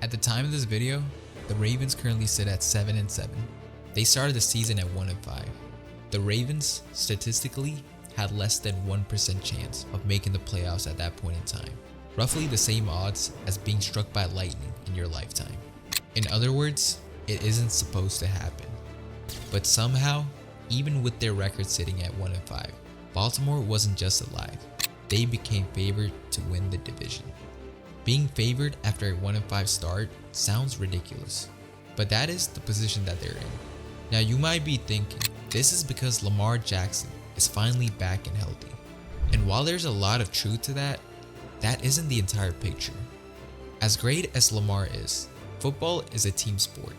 At the time of this video, the Ravens currently sit at 7-7. They started the season at 1-5. The Ravens, statistically, had less than 1% chance of making the playoffs at that point in time. Roughly the same odds as being struck by lightning in your lifetime. In other words, it isn't supposed to happen. But somehow, even with their record sitting at 1-5, Baltimore wasn't just alive. They became favored to win the division. Being favored after a 1-5 start sounds ridiculous, but that is the position that they're in. Now you might be thinking, this is because Lamar Jackson is finally back and healthy. And while there's a lot of truth to that, that isn't the entire picture. As great as Lamar is, football is a team sport.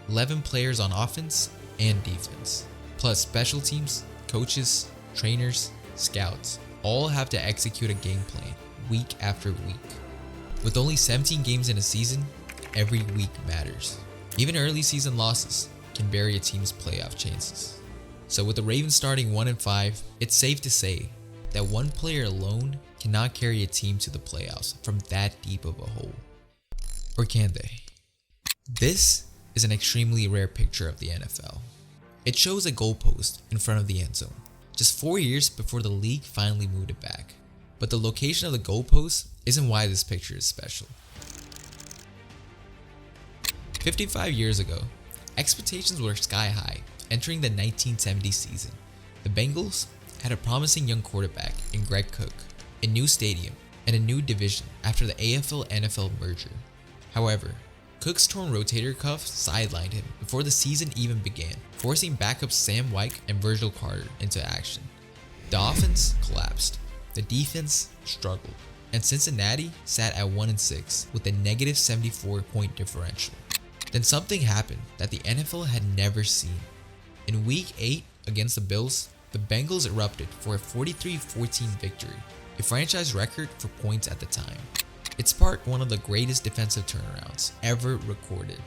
11 players on offense and defense, plus special teams, coaches, trainers, scouts, all have to execute a game plan week after week. With only 17 games in a season, every week matters. Even early season losses can vary a team's playoff chances. So with the Ravens starting 1-5, it's safe to say that one player alone cannot carry a team to the playoffs from that deep of a hole. Or can they? This is an extremely rare picture of the NFL. It shows a goalpost in front of the end zone, just 4 years before the league finally moved it back. But the location of the goalpost isn't why this picture is special. 55 years ago, expectations were sky high entering the 1970 season. The Bengals had a promising young quarterback in Greg Cook, a new stadium, and a new division after the AFL-NFL merger. However, Cook's torn rotator cuff sidelined him before the season even began, forcing backups Sam Wyke and Virgil Carter into action. The offense collapsed, the defense struggled, and Cincinnati sat at 1-6 with a negative 74-point differential. Then something happened that the NFL had never seen. In Week 8 against the Bills, the Bengals erupted for a 43-14 victory, a franchise record for points at the time. It sparked one of the greatest defensive turnarounds ever recorded.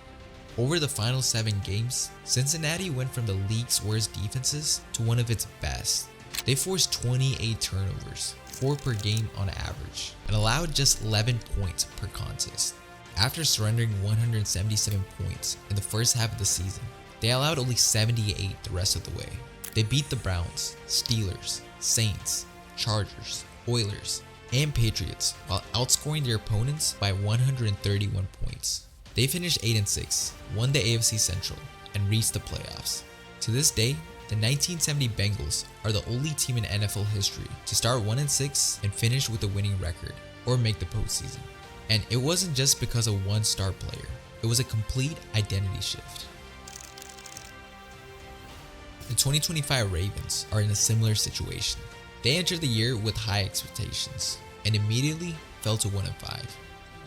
Over the final 7 games, Cincinnati went from the league's worst defenses to one of its best. They forced 28 turnovers, 4 per game on average, and allowed just 11 points per contest. After surrendering 177 points in the first half of the season, they allowed only 78 the rest of the way. They beat the Browns, Steelers, Saints, Chargers, Oilers, and Patriots while outscoring their opponents by 131 points. They finished 8-6, won the AFC Central, and reached the playoffs. To this day, the 1970 Bengals are the only team in NFL history to start 1-6 and finish with a winning record or make the postseason. And it wasn't just because of one star player, it was a complete identity shift. The 2025 Ravens are in a similar situation. They entered the year with high expectations and immediately fell to 1-5.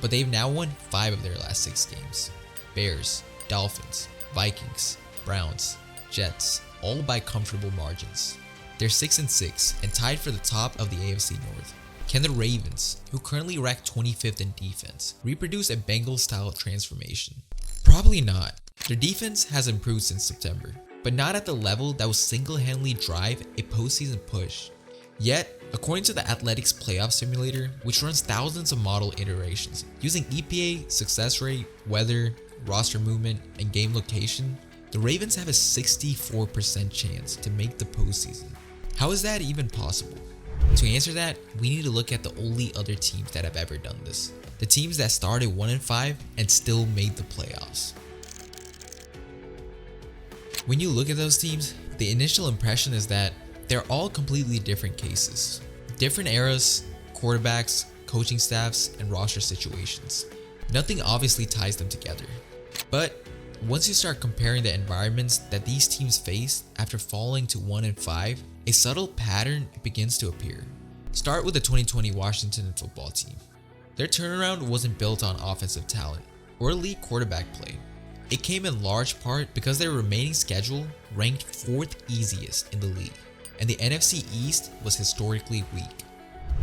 But they've now won 5 of their last 6 games. Bears, Dolphins, Vikings, Browns, Jets, all by comfortable margins. They're 6-6 and tied for the top of the AFC North. Can the Ravens, who currently rank 25th in defense, reproduce a Bengals-style transformation? Probably not. Their defense has improved since September, but not at the level that will single-handedly drive a postseason push. Yet, according to the Athletics playoff simulator, which runs thousands of model iterations using EPA, success rate, weather, roster movement, and game location, the Ravens have a 64% chance to make the postseason. How is that even possible? To answer that, we need to look at the only other teams that have ever done this. The teams that started 1-5 and still made the playoffs. When you look at those teams, the initial impression is that they're all completely different cases. Different eras, quarterbacks, coaching staffs, and roster situations. Nothing obviously ties them together. But once you start comparing the environments that these teams faced after falling to 1-5, a subtle pattern begins to appear. Start with the 2020 Washington football team. Their turnaround wasn't built on offensive talent or elite quarterback play. It came in large part because their remaining schedule ranked 4th easiest in the league, and the NFC East was historically weak.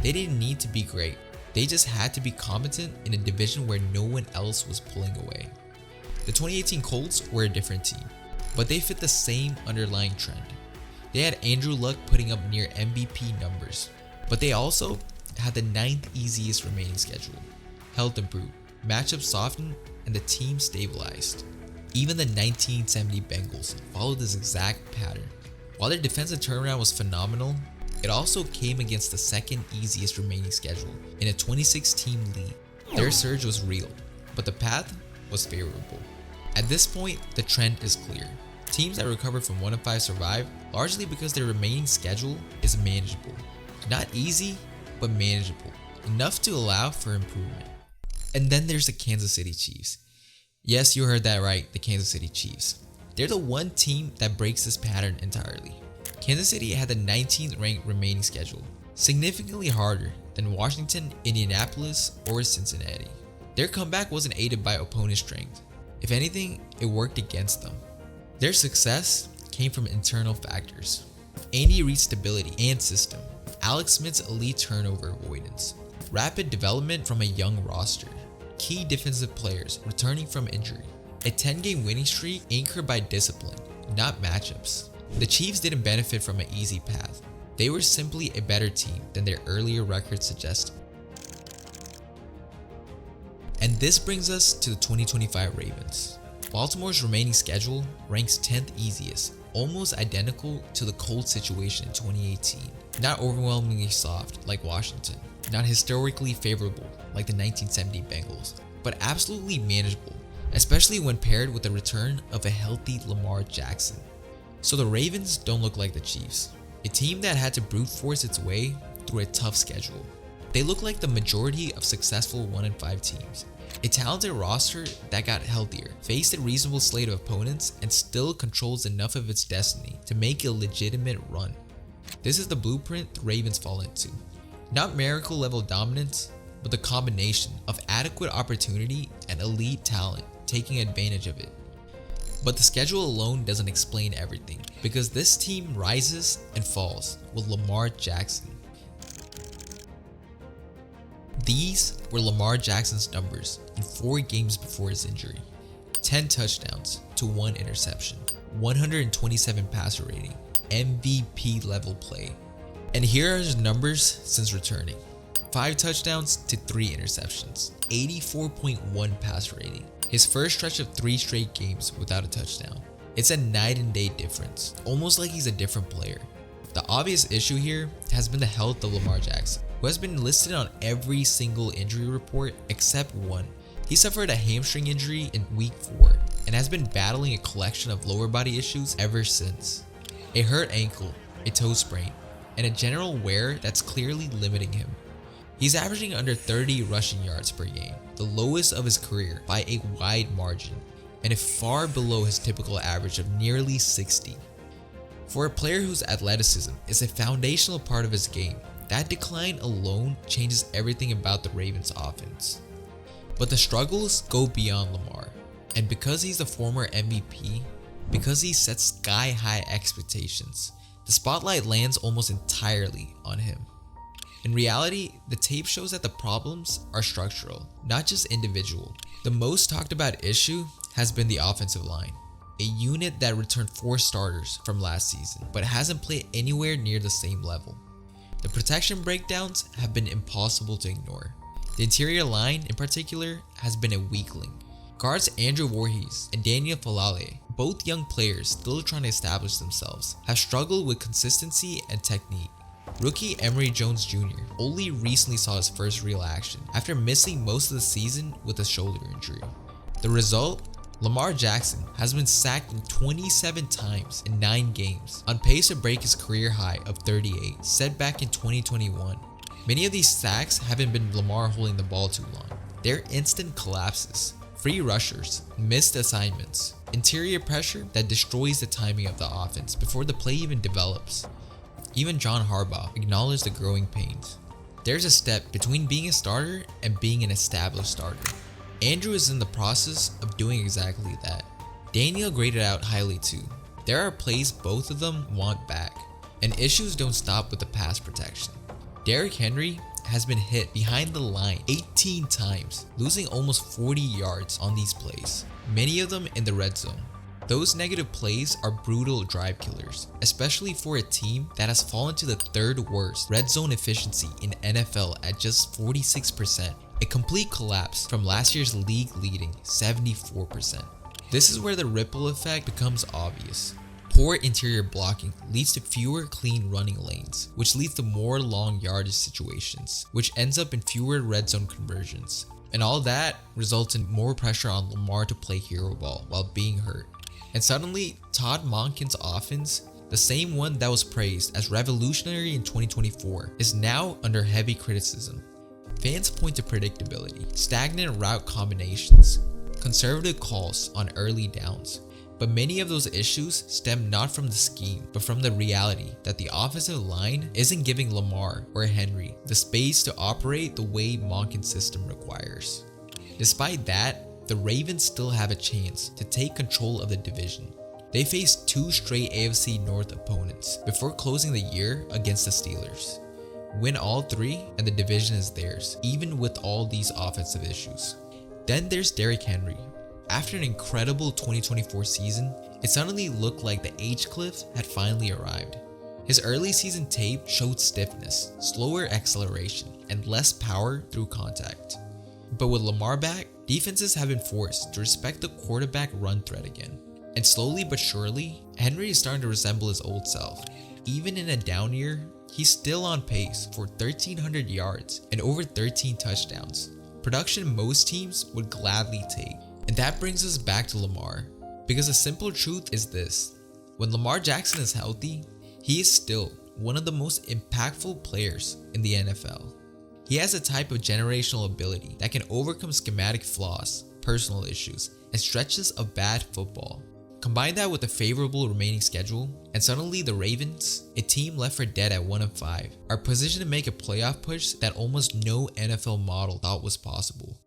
They didn't need to be great, they just had to be competent in a division where no one else was pulling away. The 2018 Colts were a different team, but they fit the same underlying trend. They had Andrew Luck putting up near MVP numbers, but they also had the 9th easiest remaining schedule. Health improved, matchups softened, and the team stabilized. Even the 1970 Bengals followed this exact pattern. While their defensive turnaround was phenomenal, it also came against the second easiest remaining schedule in a 26-team league. Their surge was real, but the path was favorable. At this point, the trend is clear. Teams that recover from 1-5 survive largely because their remaining schedule is manageable. Not easy, but manageable, enough to allow for improvement. And then there's the Kansas City Chiefs. Yes, you heard that right, the Kansas City Chiefs. They're the one team that breaks this pattern entirely. Kansas City had the 19th ranked remaining schedule, significantly harder than Washington, Indianapolis, or Cincinnati. Their comeback wasn't aided by opponent strength. If anything, it worked against them. Their success came from internal factors: Andy Reid's stability and system, Alex Smith's elite turnover avoidance, rapid development from a young roster, key defensive players returning from injury, a 10-game winning streak anchored by discipline, not matchups. The Chiefs didn't benefit from an easy path. They were simply a better team than their earlier record suggested. And this brings us to the 2025 Ravens. Baltimore's remaining schedule ranks 10th easiest, almost identical to the Colts situation in 2018. Not overwhelmingly soft like Washington, not historically favorable like the 1970 Bengals, but absolutely manageable, especially when paired with the return of a healthy Lamar Jackson. So the Ravens don't look like the Chiefs, a team that had to brute force its way through a tough schedule. They look like the majority of successful 1-5 teams, a talented roster that got healthier, faced a reasonable slate of opponents, and still controls enough of its destiny to make a legitimate run. This is the blueprint the Ravens fall into. Not miracle level dominance, but the combination of adequate opportunity and elite talent taking advantage of it. But the schedule alone doesn't explain everything, because this team rises and falls with Lamar Jackson. These were Lamar Jackson's numbers in 4 games before his injury: 10 touchdowns to 1 interception, 127 passer rating, MVP level play. And here are his numbers since returning: 5 touchdowns to 3 interceptions, 84.1 passer rating. His first stretch of 3 straight games without a touchdown. It's a night and day difference, almost like he's a different player. The obvious issue here has been the health of Lamar Jackson, who has been listed on every single injury report except one. He suffered a hamstring injury in week 4 and has been battling a collection of lower body issues ever since. A hurt ankle, a toe sprain, and a general wear that's clearly limiting him. He's averaging under 30 rushing yards per game, the lowest of his career by a wide margin, and far below his typical average of nearly 60. For a player whose athleticism is a foundational part of his game, that decline alone changes everything about the Ravens' offense. But the struggles go beyond Lamar, and because he's a former MVP, because he sets sky-high expectations, the spotlight lands almost entirely on him. In reality, the tape shows that the problems are structural, not just individual. The most talked about issue has been the offensive line, a unit that returned 4 starters from last season, but hasn't played anywhere near the same level. The protection breakdowns have been impossible to ignore. The interior line, in particular, has been a weakling. Guards Andrew Voorhees and Daniel Falale, both young players still trying to establish themselves, have struggled with consistency and technique. Rookie Emory Jones Jr. only recently saw his first real action after missing most of the season with a shoulder injury. The result? Lamar Jackson has been sacked 27 times in 9 games, on pace to break his career high of 38 set back in 2021. Many of these sacks haven't been Lamar holding the ball too long. They're instant collapses, free rushers, missed assignments, interior pressure that destroys the timing of the offense before the play even develops. Even John Harbaugh acknowledged the growing pains. There's a step between being a starter and being an established starter. Andrew is in the process of doing exactly that. Daniel graded out highly too. There are plays both of them want back, and issues don't stop with the pass protection. Derrick Henry has been hit behind the line 18 times, losing almost 40 yards on these plays, many of them in the red zone. Those negative plays are brutal drive killers, especially for a team that has fallen to the 3rd worst red zone efficiency in NFL at just 46%. A complete collapse from last year's league-leading 74%. This is where the ripple effect becomes obvious. Poor interior blocking leads to fewer clean running lanes, which leads to more long yardage situations, which ends up in fewer red zone conversions. And all that results in more pressure on Lamar to play hero ball while being hurt. And suddenly, Todd Monken's offense, the same one that was praised as revolutionary in 2024, is now under heavy criticism. Fans point to predictability, stagnant route combinations, conservative calls on early downs. But many of those issues stem not from the scheme, but from the reality that the offensive line isn't giving Lamar or Henry the space to operate the way Monken's system requires. Despite that, the Ravens still have a chance to take control of the division. They face 2 straight AFC North opponents before closing the year against the Steelers. Win all 3 and the division is theirs, even with all these offensive issues. Then there's Derrick Henry. After an incredible 2024 season, it suddenly looked like the age cliff had finally arrived. His early season tape showed stiffness, slower acceleration, and less power through contact. But with Lamar back, defenses have been forced to respect the quarterback run threat again. And slowly but surely, Henry is starting to resemble his old self. Even in a down year, he's still on pace for 1,300 yards and over 13 touchdowns. Production most teams would gladly take. And that brings us back to Lamar. Because the simple truth is this: when Lamar Jackson is healthy, he is still one of the most impactful players in the NFL. He has a type of generational ability that can overcome schematic flaws, personal issues, and stretches of bad football. Combine that with a favorable remaining schedule, and suddenly the Ravens, a team left for dead at 1-5, are positioned to make a playoff push that almost no NFL model thought was possible.